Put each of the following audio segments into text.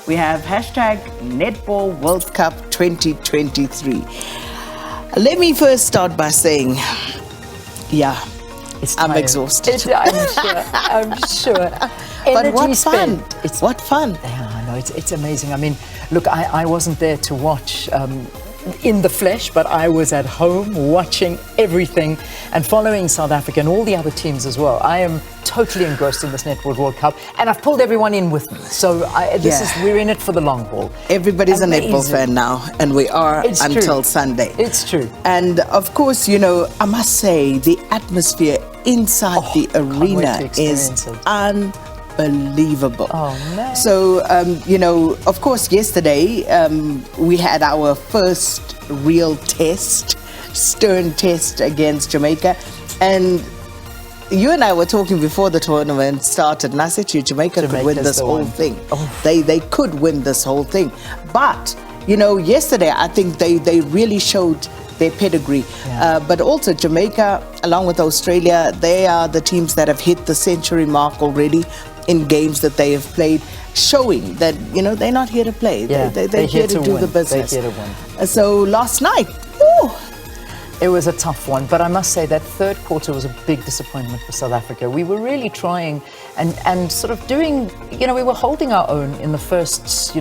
We have hashtag Netball World Cup 2023. Let me first start by saying, I'm exhausted. I'm sure. But what fun. What fun. Yeah, I know. It's amazing. I mean, look, I wasn't there to watch in the flesh, but I was at home watching everything and following South Africa and all the other teams as well. I am totally engrossed in this Netball World Cup, and I've pulled everyone in with me. So we're in it for the long haul. Everybody's a netball fan now, and we are until Sunday. It's true. And of course, I must say the atmosphere inside the arena is unbelievable. Oh, man. So, of course, yesterday we had our first real test, stern test against Jamaica. And you and I were talking before the tournament started, and I said to you, Jamaica could win this whole thing. Oh. They could win this whole thing. But, yesterday I think they really showed their pedigree. Yeah. But also Jamaica, along with Australia, they are the teams that have hit the century mark already in games that they have played, showing that, they're not here to play. Yeah, they're here to do the business. They're here to win. So last night, it was a tough one, but I must say that third quarter was a big disappointment for South Africa. We were really trying and sort of doing, we were holding our own in the first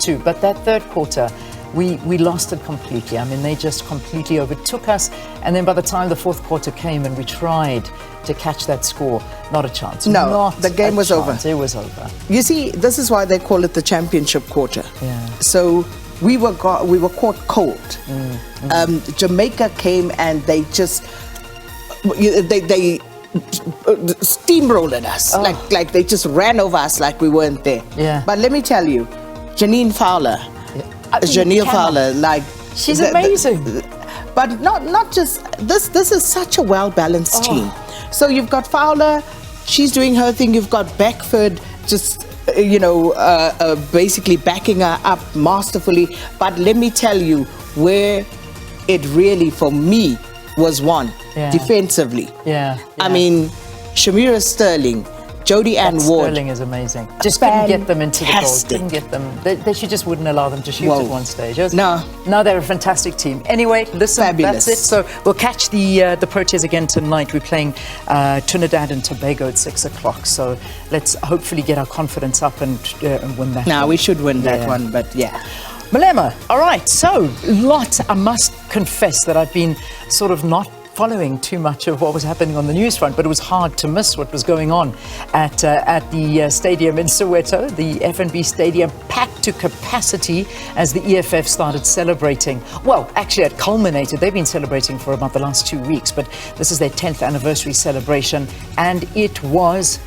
two, but that third quarter, we lost it completely. I mean, they just completely overtook us, and then by the time the fourth quarter came and we tried to catch that score, not a chance. No, the game was over. It was over. You see, this is why they call it the championship quarter. Yeah. So we were caught cold. Jamaica came and they just they steamrolled us, like they just ran over us like we weren't there. Yeah. But let me tell you, Janine Fowler, like she's amazing. But not just this. This is such a well-balanced team. So you've got Fowler, she's doing her thing. You've got Beckford, just basically backing her up masterfully. But let me tell you where it really, for me, was won defensively. Yeah. I mean, Shamira Sterling, Jodie Ann Ward. Sterling is amazing. Just couldn't get them into the goal. Couldn't get them. She just wouldn't allow them to shoot at one stage. No, they're a fantastic team. Anyway, listen, fabulous. That's it. So we'll catch the Proteas again tonight. We're playing Trinidad and Tobago at 6:00. So let's hopefully get our confidence up and win that. We should win that one, but Malema, all right. So I must confess that I've been sort of not following too much of what was happening on the news front, but it was hard to miss what was going on at the stadium in Soweto, the FNB Stadium, packed to capacity as the EFF started celebrating. Well, actually, it culminated. They've been celebrating for about the last 2 weeks, but this is their 10th anniversary celebration, and it was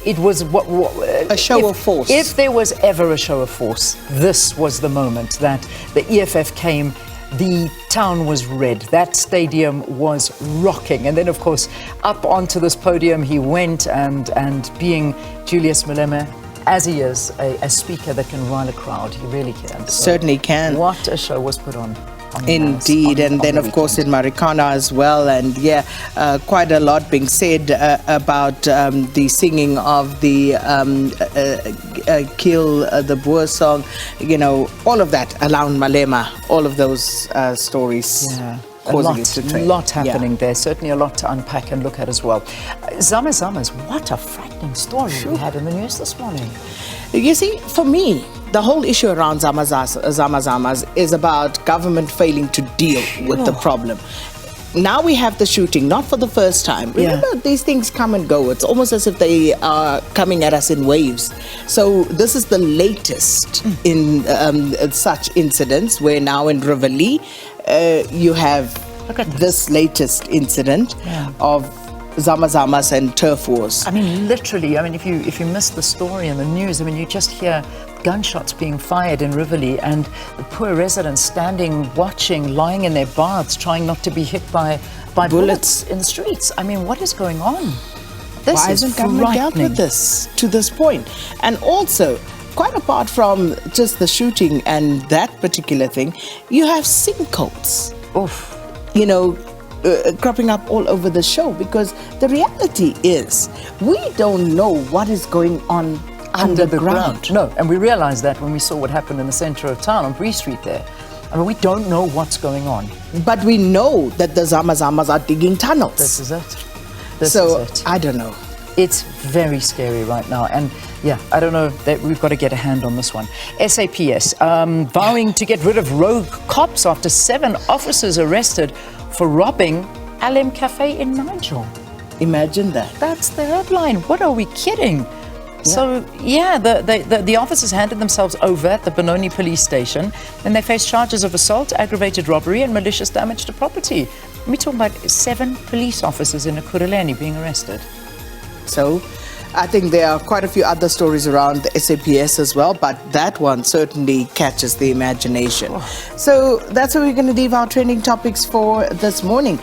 a show of force. If there was ever a show of force, this was the moment that the EFF came. The town was red. That stadium was rocking. And then, of course, up onto this podium he went, and being Julius Malema, as he is, a speaker that can rile a crowd, he really can. So certainly can. What a show was put on. Indeed, and then of course in Marikana as well, and quite a lot being said about the singing of the Kill the Boer song, all of that around Malema, all of those stories. Yeah. A lot happening there. Certainly a lot to unpack and look at as well. Zama Zamas, what a frightening story we had in the news this morning. You see, for me, the whole issue around Zama Zamas is about government failing to deal with the problem. Now we have the shooting, not for the first time. Remember, these things come and go. It's almost as if they are coming at us in waves. So this is the latest in such incidents, where now in Rivali, you have this latest incident of Zama Zamas and turf wars. I mean, literally, if you miss the story in the news, you just hear gunshots being fired in Rivali, and the poor residents standing, watching, lying in their baths, trying not to be hit by bullets in the streets. What is going on? Why hasn't government dealt with this to this point? And also, quite apart from just the shooting and that particular thing, you have sinkholes. Oof. Cropping up all over the show, because the reality is we don't know what is going on under the ground. No, and we realized that when we saw what happened in the center of town on Bree Street there. I mean, we don't know what's going on. But we know that the Zama Zamas are digging tunnels. This is it. This So, is it. I don't know. It's very scary right now. And yeah, I don't know, that we've got to get a hand on this one. SAPS, vowing to get rid of rogue cops after 7 officers arrested for robbing Alem Cafe in Nigel. Imagine that. That's the headline. What are we kidding? So, yeah, the officers handed themselves over at the Benoni police station, and they face charges of assault, aggravated robbery, and malicious damage to property. We're talking about 7 police officers in Ekurhuleni being arrested. So, I think there are quite a few other stories around the SAPS as well, but that one certainly catches the imagination. So, that's where we're going to leave our trending topics for this morning.